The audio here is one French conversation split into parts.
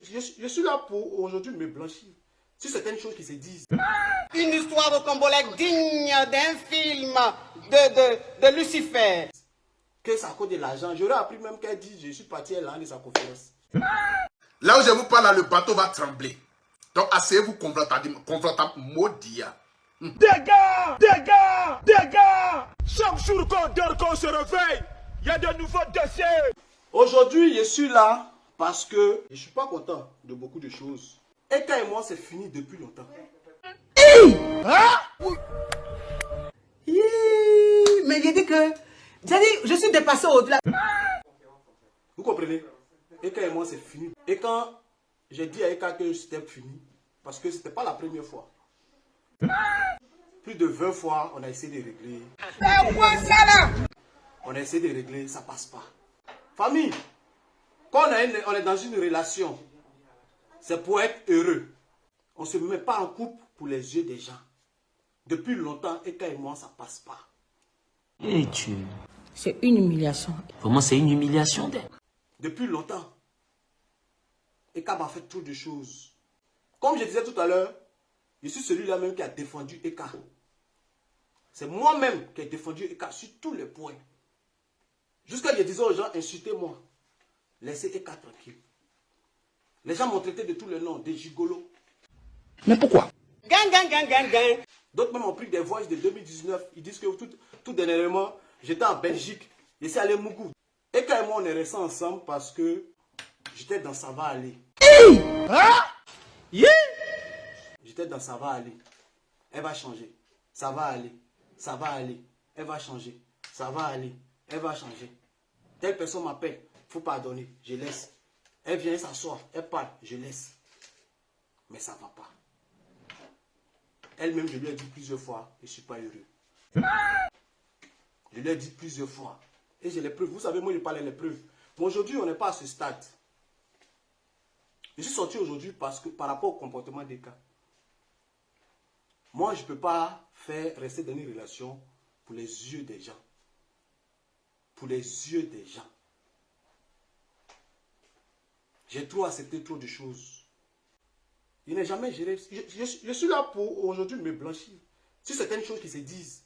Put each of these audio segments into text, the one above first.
Je suis là pour aujourd'hui me blanchir sur certaines choses qui se disent. Une histoire de Combolec digne d'un film de Lucifer. Que ça coûte de l'argent. J'aurais appris même qu'elle dit je suis parti à l'an de sa conférence. Là où je vous parle, là, le bateau va trembler. Donc asseyez-vous confortablement, maudit. Dégâts! Dégâts! Dégâts! Chaque jour qu'on dort, qu'on se réveille, il y a de nouveaux dossiers. Aujourd'hui, je suis là parce que je ne suis pas content de beaucoup de choses. Eka et moi, c'est fini depuis longtemps. Mais j'ai dit que... je suis dépassé au-delà. Vous comprenez? Eka et moi, c'est fini. Et quand j'ai dit à Eka que c'était fini, parce que ce n'était pas la première fois. Plus de 20 fois, on a essayé de régler. C'est quoi ça là? On a essayé de régler, ça passe pas. Famille, quand on est dans une relation, c'est pour être heureux. On ne se met pas en couple pour les yeux des gens. Depuis longtemps, Eka et moi, ça passe pas. Et tu... C'est une humiliation. Vraiment, c'est une humiliation. Depuis longtemps, Eka m'a fait trop de choses. Comme je disais tout à l'heure, je suis celui-là même qui a défendu Eka. C'est moi-même qui ai défendu Eka sur tous les points. Jusqu'à je disais aux gens, insultez-moi. Laissez Eka tranquille. Les gens m'ont traité de tous les noms, des gigolos. Mais pourquoi? Gang, gang, gang, gang, gang. D'autres même ont pris des voyages de 2019. Ils disent que tout dernièrement, j'étais en Belgique. Je suis allé à Mougou. Eka et moi, on est restés ensemble parce que j'étais dans Ça va aller. J'étais dans Ça va aller. Elle va changer. Ça va aller. Ça va aller. Elle va changer. Ça va aller. Elle va changer. Telle personne m'appelle. Il faut pardonner. Je laisse. Elle vient s'asseoir. Elle parle. Je laisse. Mais ça ne va pas. Elle-même, je lui ai dit plusieurs fois, je ne suis pas heureux. Je lui ai dit plusieurs fois. Et j'ai les preuves. Vous savez, moi, je parle des preuves. Mais aujourd'hui, on n'est pas à ce stade. Je suis sorti aujourd'hui parce que par rapport au comportement des cas. Moi, je ne peux pas rester dans une relation pour les yeux des gens. Pour les yeux des gens. J'ai trop accepté trop de choses. Je n'ai jamais géré. Je suis là pour aujourd'hui me blanchir. Sur certaines choses qui se disent.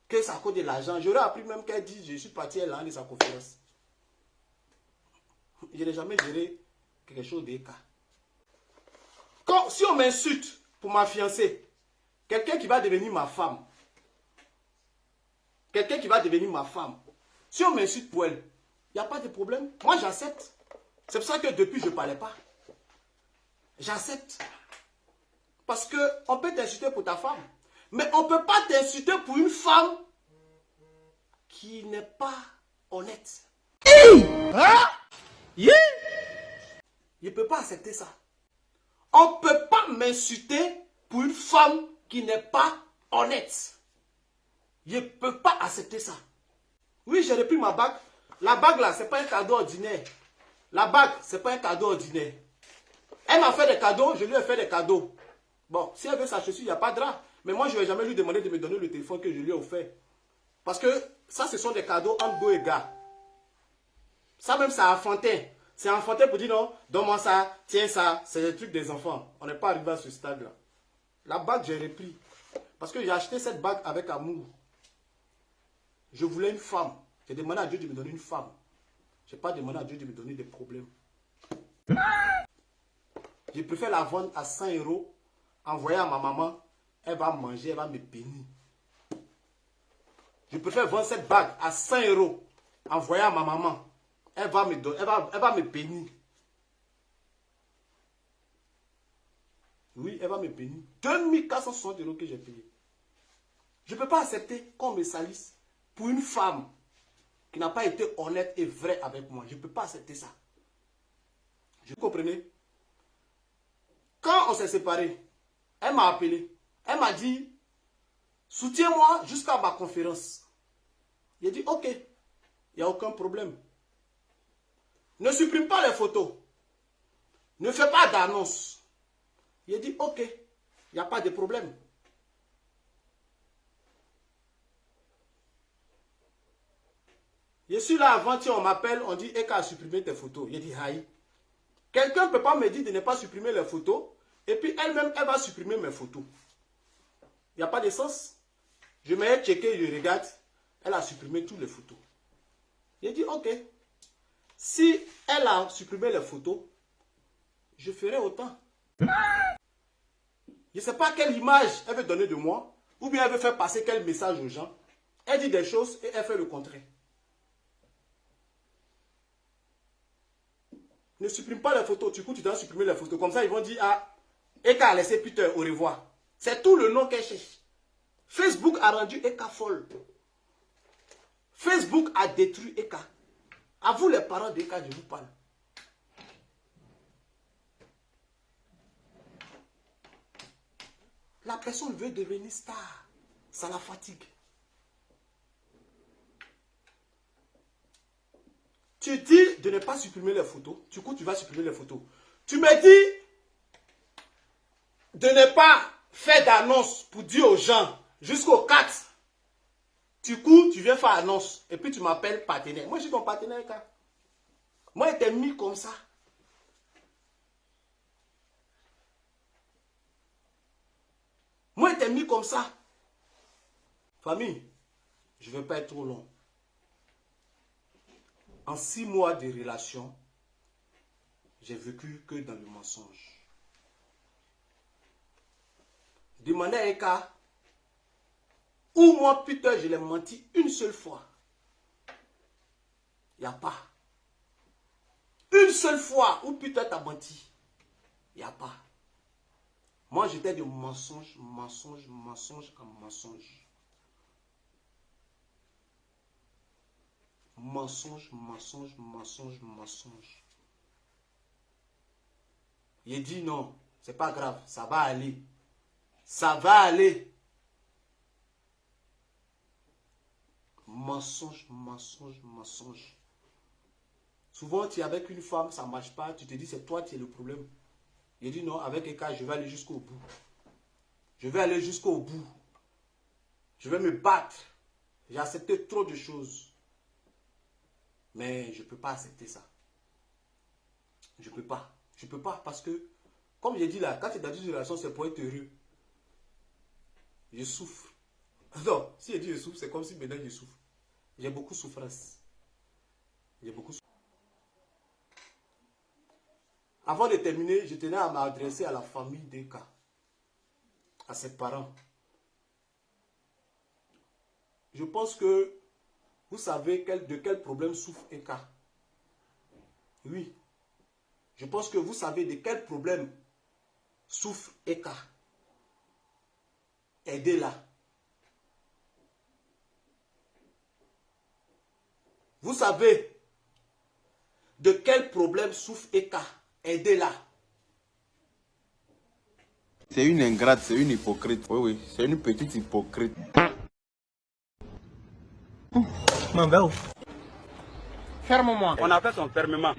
Que ça coûte de l'argent. J'aurais appris même qu'elle dit je suis parti à l'an de sa conférence. Je n'ai jamais géré quelque chose de cas. Si on m'insulte pour ma fiancée, quelqu'un qui va devenir ma femme, si on m'insulte pour elle, il n'y a pas de problème. Moi, j'accepte. C'est pour ça que depuis, je ne parlais pas. J'accepte. Parce qu'on peut t'insulter pour ta femme. Mais on ne peut pas t'insulter pour une femme qui n'est pas honnête. Je ne peux pas accepter ça. On ne peut pas m'insulter pour une femme qui n'est pas honnête. Je ne peux pas accepter ça. Oui, j'ai repris ma bague. La bague là, ce n'est pas un cadeau ordinaire. La bague, ce n'est pas un cadeau ordinaire. Elle m'a fait des cadeaux, je lui ai fait des cadeaux. Bon, si elle veut sa chaussure, il n'y a pas de drap. Mais moi, je ne vais jamais lui demander de me donner le téléphone que je lui ai offert. Parce que ça, ce sont des cadeaux entre go et gars. Ça même, c'est enfantin. C'est enfantin pour dire non, donne-moi ça, tiens ça. C'est des trucs des enfants. On n'est pas arrivé à ce stade-là. La bague, j'ai repris. Parce que j'ai acheté cette bague avec amour. Je voulais une femme. J'ai demandé à Dieu de me donner une femme. Je n'ai pas demandé à Dieu de me donner des problèmes. Je préfère la vendre à 100 €, envoyer à ma maman, elle va manger, elle va me bénir. Je préfère vendre cette bague à 100 €, envoyer à ma maman, elle va me bénir. Oui, elle va me bénir. 2460 € que j'ai payé. Je ne peux pas accepter qu'on me salisse pour une femme qui n'a pas été honnête et vraie avec moi. Je ne peux pas accepter ça. Vous comprenez? Quand on s'est séparés, elle m'a appelé. Elle m'a dit, soutiens-moi jusqu'à ma conférence. J'ai dit, ok, il n'y a aucun problème. Ne supprime pas les photos. Ne fais pas d'annonce. J'ai dit, ok, il n'y a pas de problème. Je suis là avant-hier, on m'appelle, on dit, Eka a supprimé tes photos. J'ai dit, aïe, Quelqu'un ne peut pas me dire de ne pas supprimer les photos. Et puis elle-même, elle va supprimer mes photos. Il n'y a pas de sens. Je m'ai checké, je regarde. Elle a supprimé toutes les photos. J'ai dit, ok. Si elle a supprimé les photos, je ferai autant. Je ne sais pas quelle image elle veut donner de moi. Ou bien elle veut faire passer quel message aux gens. Elle dit des choses et elle fait le contraire. Ne supprime pas les photos. Du coup, tu dois supprimer les photos. Comme ça, ils vont dire, ah, Eka a laissé Peter, au revoir. C'est tout le nom qu'elle cherche. Facebook a rendu Eka folle. Facebook a détruit Eka. À vous les parents d'Eka, je vous parle. La personne veut devenir star. Ça la fatigue. Tu dis de ne pas supprimer les photos. Du coup, tu vas supprimer les photos. Tu me dis de ne pas faire d'annonce pour dire aux gens jusqu'au 4. Du coup, tu viens faire annonce. Et puis tu m'appelles partenaire. Moi, je suis ton partenaire, car moi, je t'ai mis comme ça. Moi, je t'ai mis comme ça. Famille, je ne vais pas être trop long. En 6 mois de relation, j'ai vécu que dans le mensonge. Demandez à Eka, ou moi, putain, je l'ai menti une seule fois. Il n'y a pas. Une seule fois où putain t'as menti. Il n'y a pas. Moi, j'étais de mensonge, mensonge, mensonge en mensonge. Mensonge, mensonge, mensonge, mensonge. Il dit non, c'est pas grave, ça va aller. Ça va aller. Mensonge, mensonge, mensonge. Souvent, tu es avec une femme, ça ne marche pas, tu te dis c'est toi qui es le problème. Il dit non, avec Eka, je vais aller jusqu'au bout. Je vais aller jusqu'au bout. Je vais me battre. J'ai accepté trop de choses. Mais je ne peux pas accepter ça. Je ne peux pas. Je ne peux pas parce que, comme j'ai dit là, quand tu es dans une relation, c'est pour être heureux. Je souffre. Non, si je dis je souffre, c'est comme si maintenant je souffre. J'ai beaucoup de souffrance. J'ai beaucoup de souffrance. Avant de terminer, je tenais à m'adresser à la famille d'Eka, à ses parents. Je pense que vous savez de quel problème souffre Eka. Oui. Je pense que vous savez de quel problème souffre Eka. Aidez-la. Vous savez de quel problème souffre Eka. Aidez-la. C'est une ingrate, c'est une hypocrite. Oui, oui, c'est une petite hypocrite. Ferme-moi. On a fait son fermement.